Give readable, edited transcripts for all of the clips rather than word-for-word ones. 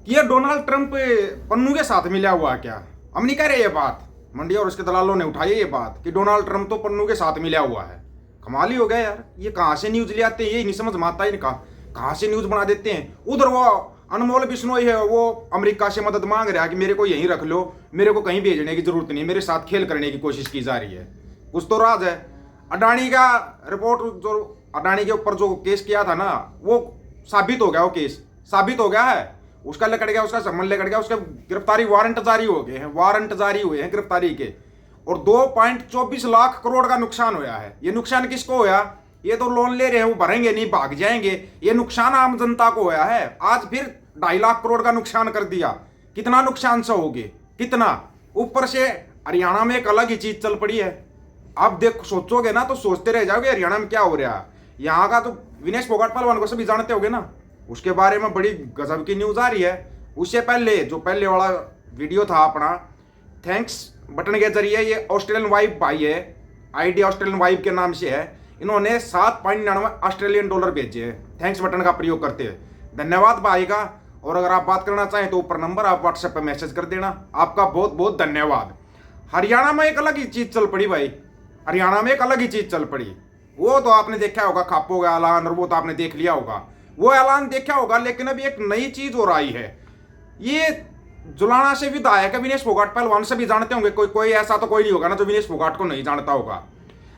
कि ये Donald Trump Pannu के साथ मिला हुआ है क्या? हम नहीं कह रहे ये बात, मंडी और उसके दलालों ने उठाई ये बात कि डोनाल्ड ट्रंप तो पन्नू के साथ मिला हुआ है। कमाल ही हो गया यार, ये कहाँ से न्यूज ले आते हैं, ये नहीं समझ में आता इनका, कहाँ से न्यूज बना देते हैं। उधर वो अनमोल बिश्नोई है, वो अमेरिका से मदद मांग रहा है कि मेरे को यहीं रख लो, मेरे को कहीं भेजने की जरूरत नहीं, मेरे साथ खेल करने की कोशिश की जा रही है। कुछ तो राज है। अडानी का रिपोर्ट, जो अडानी के ऊपर जो केस किया था ना, वो साबित हो गया, वो केस साबित हो गया है, उसका लेकर गया, उसका संबंध लेकर गया, उसके गिरफ्तारी वारंट जारी हो गए हैं, वारंट जारी हुए हैं गिरफ्तारी के, और 2.24 लाख करोड़ का नुकसान हुआ है। ये नुकसान किसको होया? ये तो लोन ले रहे हैं, वो भरेंगे नहीं, भाग जाएंगे। ये नुकसान आम जनता को होया है। आज फिर 2.5 लाख करोड़ का नुकसान कर दिया। कितना नुकसान सहोगे, कितना? ऊपर से हरियाणा में एक अलग ही चीज चल पड़ी है। आप देख सोचोगे ना तो सोचते रह जाओगे हरियाणा में क्या हो रहा है। यहाँ का तो विनेश फोगाट पहलवान को सभी जानते होगे ना, उसके बारे में बड़ी गजब की न्यूज आ रही है। उससे पहले जो पहले वाला वीडियो था अपना, थैंक्स बटन के जरिए, ये ऑस्ट्रेलियन वाइफ भाई है, आईडी ऑस्ट्रेलियन वाइफ के नाम से है, इन्होंने 7.99 ऑस्ट्रेलियन डॉलर भेजे हैं थैंक्स बटन का प्रयोग करते हुए। धन्यवाद भाई का। और अगर आप बात करना चाहें तो ऊपर नंबर, आप व्हाट्सएप पर मैसेज कर देना। आपका बहुत बहुत धन्यवाद। हरियाणा में एक अलग ही चीज चल पड़ी भाई, हरियाणा में एक अलग ही चीज चल पड़ी। वो तो आपने देखा होगा, खापो का ऐलान, और वो तो आपने देख लिया होगा, वो ऐलान देखा होगा। लेकिन अभी एक नई चीज हो रही है। ये जुलाना से विधायक विनेश फोगाट पहलवान सभी जानते होंगे, कोई ऐसा तो कोई नहीं होगा ना जो विनेश फोगाट को नहीं जानता होगा।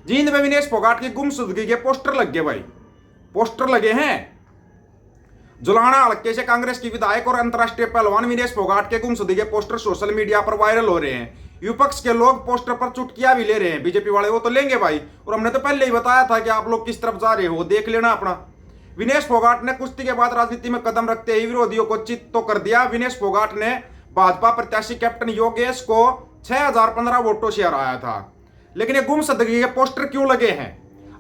जींद में विनेश फोगाट की गुमशुदगी के पोस्टर लग गए भाई, पोस्टर लगे हैं। जुलाना हल्के से कांग्रेस की विधायक और अंतर्राष्ट्रीय पहलवान विनेश फोगाट के गुमशुदगी के पोस्टर सोशल मीडिया पर वायरल हो रहे हैं। विपक्ष के लोग पोस्टर पर चुटकियां भी ले रहे हैं। बीजेपी वाले वो तो लेंगे भाई, और हमने तो पहले ही बताया था कि आप लोग किस तरफ जा रहे हो, देख लेना अपना। विनेश फोगाट ने कुश्ती के बाद राजनीति में कदम रखते ही विरोधियों को चित तो कर दिया। विनेश फोगाट ने भाजपा प्रत्याशी कैप्टन योगेश को 6015 वोटों से हराया था। लेकिन ये गुमशुदगी के पोस्टर क्यों लगे हैं?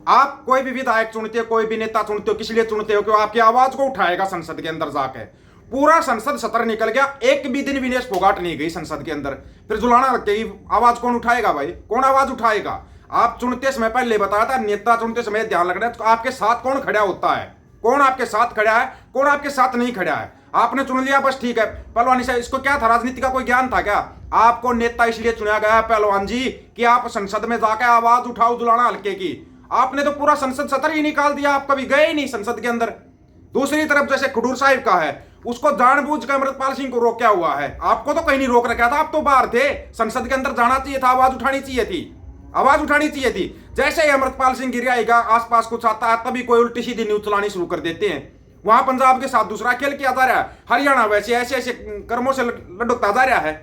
आप कोई भी विधायक चुनते हो, कोई भी नेता चुनते हो, किस लिए चुनते हो? कि आपकी आवाज को उठाएगा संसद के अंदर जाके। पूरा संसद सत्र निकल गया, एक भी दिन विनेश फोगाट नहीं गई संसद के अंदर, फिर जुलाना रखेगी, आवाज कौन उठाएगा भाई? कौन आवाज उठाएगा? आप चुनते समय पहले बताया था, नेता चुनते समय ध्यान रखना है आपके साथ कौन खड़ा होता है, कौन आपके साथ खड़ा है, कौन आपके साथ नहीं खड़ा है। आपने चुन लिया बस ठीक है। पहलवानी साहब, इसको क्या था, राजनीति का कोई ज्ञान था क्या? आपको नेता इसलिए चुना गया है पहलवान जी कि आप संसद में जाकर आवाज उठाओ जुलाना हल्के की। आपने तो पूरा संसद सत्र ही निकाल दिया, आप कभी गए ही नहीं संसद के अंदर। दूसरी तरफ जैसे खडूर साहिब का है, उसको जानबूझकर अमृतपाल सिंह को रोका हुआ है। आपको तो कहीं नहीं रोक रखा था, आप तो बाहर थे। संसद के अंदर जाना चाहिए था, आवाज उठानी चाहिए थी, आवाज उठानी चाहिए थी। जैसे ही अमृतपाल सिंह गिर जाएगा, आसपास कुछ आता है, तभी कोई उल्टी सीधी न्यूज चलानी शुरू कर देते हैं। वहां पंजाब के साथ दूसरा खेल किया जा रहा है, हरियाणा वैसे ऐसे ऐसे कर्मों से लटकता जा रहा है।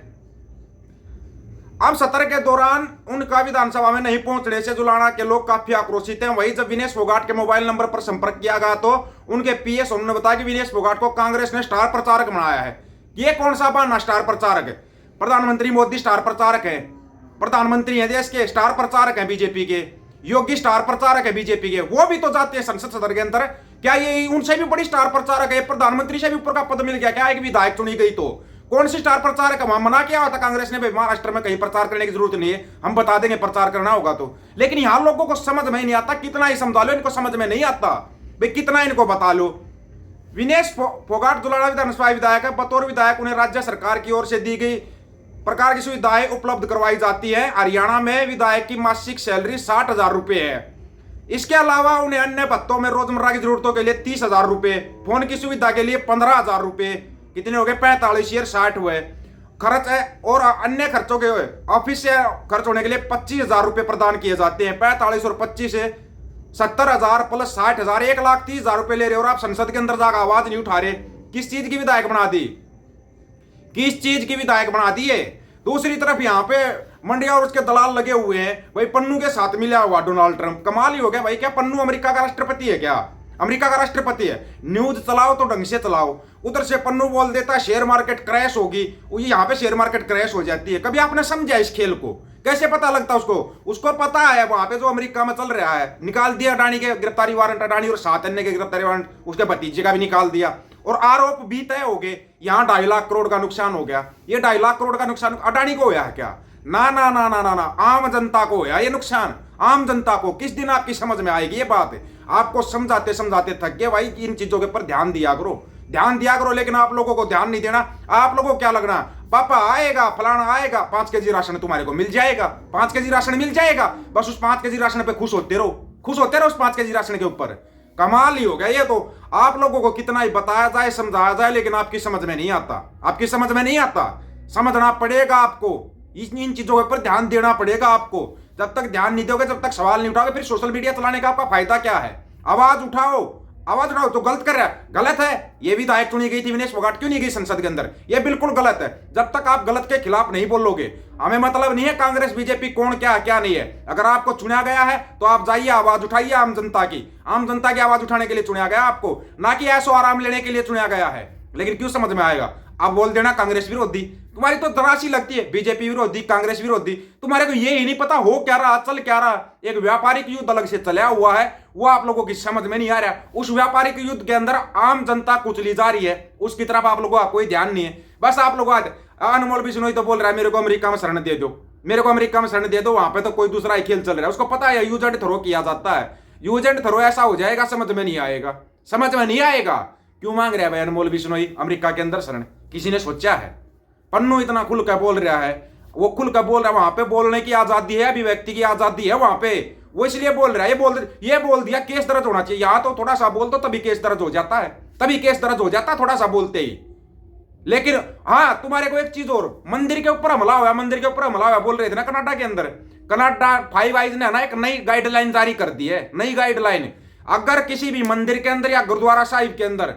अब सत्र के दौरान उनका विधानसभा में नहीं पहुंचने से जुलाना के लोग काफी आक्रोशित हैं। वहीं जब विनेश फोगाट के मोबाइल नंबर पर संपर्क किया गया तो उनके पीएस उन्होंने बताया कि विनेश फोगाट को कांग्रेस ने स्टार प्रचारक बनाया है। ये कौन सा बहाना स्टार प्रचारक है? प्रधानमंत्री मोदी स्टार प्रचारक है, प्रधानमंत्री है देश के, स्टार प्रचारक है बीजेपी के। योगी स्टार प्रचारक है बीजेपी के, वो भी तो जाते हैं संसद सदन के अंदर। क्या ये उनसे भी बड़ी स्टार प्रचारक है? प्रधानमंत्री से भी ऊपर का पद मिल गया क्या? एक विधायक चुनी गई तो कौन सी स्टार प्रचारक है? वहां मना किया हुआ था कांग्रेस ने, महाराष्ट्र में कहीं प्रचार करने की जरूरत नहीं है, हम बता देंगे प्रचार करना होगा तो। लेकिन यहां लोगों को समझ में नहीं आता, कितना ही समझा लो, इनको समझ में नहीं आता भाई, कितना इनको बता लो। विनेश फोगाट जुलाना विधानसभा विधायक है। बतौर विधायक उन्हें राज्य सरकार की ओर से दी गई प्रकार की सुविधाएं उपलब्ध करवाई जाती है। हरियाणा में विधायक की मासिक सैलरी 60,000 रुपए है। इसके अलावा उन्हें अन्य भत्तों में रोजमर्रा की जरूरतों के लिए 30,000 रुपए, फोन की सुविधा के लिए 15,000 रुपए, कितने हो गए 45 और 60 हुए खर्च है, और अन्य खर्चों के ऑफिस से खर्च होने के लिए 25,000 रुपए प्रदान किए जाते हैं। 45 और 25 से 70,000 प्लस 60,000, 1,30,000 रुपए ले रहे हो और आप संसद के अंदर जाकर आवाज नहीं उठा रहे। किस चीज की विधायक बना दी? किस चीज की विधायक बना दी है? दूसरी तरफ यहाँ पे मंडिया और उसके दलाल लगे हुए हैं भाई, पन्नू के साथ मिला हुआ डोनाल्ड ट्रंप। कमाल ही हो गया भाई, क्या पन्नू अमेरिका का राष्ट्रपति है क्या? अमेरिका का राष्ट्रपति है। न्यूज चलाओ तो ढंग से चलाओ। उधर से पन्नू बोल देता है शेयर मार्केट क्रैश होगी, यहाँ पे शेयर मार्केट क्रैश हो जाती है। कभी आपने समझा इस खेल को? कैसे पता लगता उसको? उसको पता है वहां पे जो अमेरिका में चल रहा है। निकाल दिया अडानी के गिरफ्तारी वारंट, अडानी और 7 अन्य के गिरफ्तारी वारंट, उसके भतीजे का भी निकाल दिया और आरोप भी तय हो गए। यहाँ 2.5 लाख करोड़ का नुकसान हो गया। ये 2.5 लाख करोड़ का नुकसान अडानी को होया है क्या? ना ना ना ना ना ना, आम जनता को होया ये नुकसान। आम जनता को किस दिन आपकी समझ में आएगी ये बात? आपको समझाते समझाते थक गए भाई, इन चीजों के ऊपर ध्यान दिया करो। ध्यान दिया करो, लेकिन आप लोगों को ध्यान नहीं देना। आप लोगों को क्या लगना, पापा आएगा, फलाना आएगा, 5 केजी राशन तुम्हारे को मिल जाएगा, 5 केजी राशन मिल जाएगा, बस उस 5 केजी राशन पे खुश होते रहो, खुश होते रहो उस 5 केजी राशन के ऊपर। कमाल ही हो गया ये तो। आप लोगों को कितना ही बताया जाए, समझाया जाए, लेकिन आपकी समझ में नहीं आता, आपकी समझ में नहीं आता। समझना पड़ेगा आपको, इन चीजों के ऊपर ध्यान देना पड़ेगा आपको। जब तक ध्यान नहीं दोगे, जब तक सवाल नहीं उठाओगे, फिर सोशल मीडिया चलाने का आपका फायदा क्या है? आवाज उठाओ, आवाज उठाओ। तो गलत कर रहा है, गलत है। ये विधायक चुनी गई थी विनेश फोगाट, क्यों नहीं गई संसद के अंदर? ये बिल्कुल गलत है। जब तक आप गलत के खिलाफ नहीं बोलोगे, हमें मतलब नहीं है कांग्रेस बीजेपी कौन क्या है क्या नहीं है। अगर आपको चुना गया है तो आप जाइए, आवाज उठाइए आम जनता की आवाज उठाने के लिए चुना गया आपको, ना कि ऐसो आराम लेने के लिए चुना गया है। लेकिन क्यों समझ में आएगा? आप बोल देना कांग्रेस विरोधी, तुम्हारी तो तराशी लगती है, बीजेपी विरोधी, कांग्रेस विरोधी। तुम्हारे को ये ही नहीं पता हो क्या रहा, चल क्या रहा। एक व्यापारिक युद्ध अलग से चला हुआ है, वो आप लोगों की समझ में नहीं आ रहा। उस व्यापारिक युद्ध के अंदर आम जनता कुचली जा रही है, उसकी तरफ आप लोगों का कोई ध्यान नहीं है। बस आप लोग आज अनमोल बिश्नोई तो बोल रहा है मेरे को अमेरिका में शरण दे दो, मेरे को अमेरिका में शरण दे दो, वहां पे तो कोई दूसरा ही खेल चल रहा है। उसको पता है यूज एंड थ्रो किया जाता है, यूज एंड थ्रो ऐसा हो जाएगा, समझ में नहीं आएगा, समझ में नहीं आएगा। क्यों मांग रहा है भाई अनमोल बिश्नोई अमेरिका के अंदर शरण? किसी ने सोचा है? पन्नू इतना खुल कर बोल रहा है, वो खुल कर बोल रहा है, वहां पे बोलने की आजादी है, अभिव्यक्ति की आजादी है वहां पे, वो इसलिए बोल रहा है। ये बोल दिया केस दर्ज होना चाहिए। यहां तो थोड़ा सा बोल दो तभी केस दर्ज हो जाता है, तभी केस दर्ज हो जाता है थोड़ा सा बोलते ही। लेकिन हाँ, तुम्हारे को एक चीज और, मंदिर के ऊपर हमला हुआ, मंदिर के ऊपर हमला हुआ बोल रहे थे ना कनाडा के अंदर। कनाडा 5 आइज ने ना एक नई गाइडलाइन जारी कर दी है, नई गाइडलाइन। अगर किसी भी मंदिर के अंदर या गुरुद्वारा साहिब के अंदर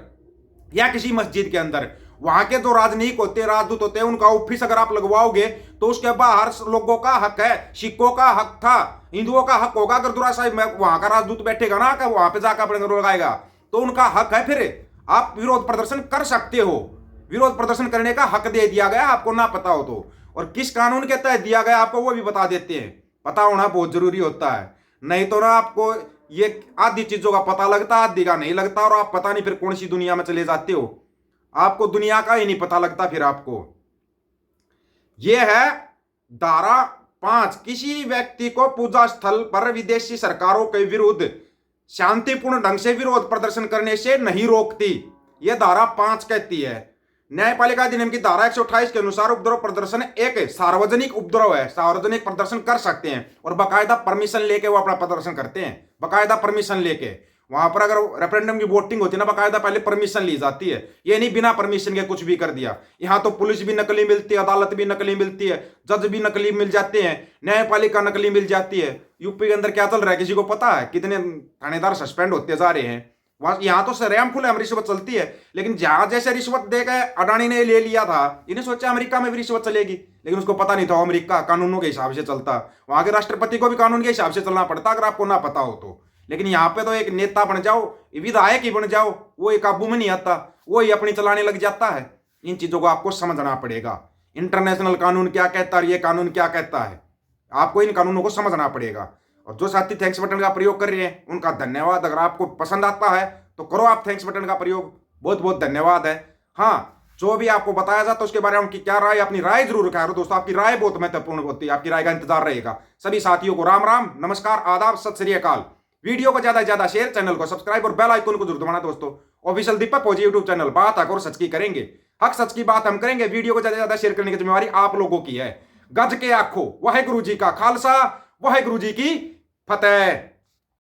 या किसी मस्जिद के अंदर वहां के जो राजनयिक होते हैं, राजदूत होते हैं, उनका ऑफिस अगर आप लगवाओगे तो उसके बाहर लोगों का हक है, सिखों का हक था, हिंदुओं का हक होगा। गुरुद्वारा साहिब में वहां का राजदूत बैठेगा ना, वहां पे जाकर अपने लगाएगा तो उनका हक है। फिर आप विरोध प्रदर्शन कर सकते हो, विरोध प्रदर्शन करने का हक दे दिया गया आपको, ना पता हो तो। और किस कानून के तहत दिया गया आपको वो भी बता देते हैं, पता होना बहुत जरूरी होता है। नहीं तो ना आपको ये आधी चीजों का पता लगता, आधी का नहीं लगता, और आप पता नहीं फिर कौन सी दुनिया में चले जाते हो, आपको दुनिया का ही नहीं पता लगता फिर आपको। यह है धारा 5, किसी व्यक्ति को पूजा स्थल पर विदेशी सरकारों के विरुद्ध शांतिपूर्ण ढंग से विरोध प्रदर्शन करने से नहीं रोकती, यह धारा 5 कहती है। न्यायपालिका अधिनियम की धारा 128 के अनुसार उपद्रव प्रदर्शन एक सार्वजनिक उपद्रव है, सार्वजनिक प्रदर्शन कर सकते हैं, और बाकायदा परमिशन लेके वो अपना प्रदर्शन करते हैं, बाकायदा परमिशन लेके। वहां पर अगर रेफरेंडम की वोटिंग होती है ना, बाकायदा पहले परमिशन ली जाती है, ये नहीं बिना परमिशन के कुछ भी कर दिया। यहाँ तो पुलिस भी नकली मिलती है, अदालत भी नकली मिलती है, जज भी नकली मिल जाते हैं, न्यायपालिका नकली मिल जाती है। यूपी के अंदर क्या चल रहा है किसी को पता है? कितने थानेदार सस्पेंड होते जा रहे हैं। वहां यहाँ तो सरेआम खुलेआम रिश्वत चलती है, लेकिन जहां जैसे रिश्वत देकर अडानी ने ले लिया था, इन्हें सोचा अमेरिका में भी रिश्वत चलेगी, लेकिन उसको पता नहीं था अमेरिका कानूनों के हिसाब से चलता। वहां के राष्ट्रपति को भी कानून के हिसाब से चलना पड़ता, अगर आपको ना पता हो तो। लेकिन यहाँ पे तो एक नेता बन जाओ, विधायक ही बन जाओ, वो एक काबू में नहीं आता, वो ही अपनी चलाने लग जाता है। इन चीजों को आपको समझना पड़ेगा। इंटरनेशनल कानून क्या कहता है, ये कानून क्या कहता है, आपको इन कानूनों को समझना पड़ेगा। और जो साथी थैंक्स बटन का प्रयोग कर रहे हैं उनका धन्यवाद। अगर आपको पसंद आता है तो करो आप थैंक्स बटन का प्रयोग, बहुत बहुत धन्यवाद है। हाँ, जो भी आपको बताया जाता है उसके बारे में उनकी क्या राय, अपनी राय जरूर रखा करो दोस्तों, आपकी राय बहुत महत्वपूर्ण होती है, आपकी राय का इंतजार रहेगा। सभी साथियों को राम राम, नमस्कार, आदाब, सत श्री अकाल। वीडियो को ज्यादा से ज्यादा शेयर, चैनल को सब्सक्राइब और बेल आइकन को जरूर दबाना दोस्तों। ऑफिशियल दीपक फौजी यूट्यूब चैनल, बात हक और सच की करेंगे, हक सच की बात हम करेंगे। वीडियो को ज्यादा से ज्यादा शेयर करने की जिम्मेवारी आप लोगों की है। गज के आखो वाहेगुरु जी का खालसा, वाहेगुरु जी की फतेह।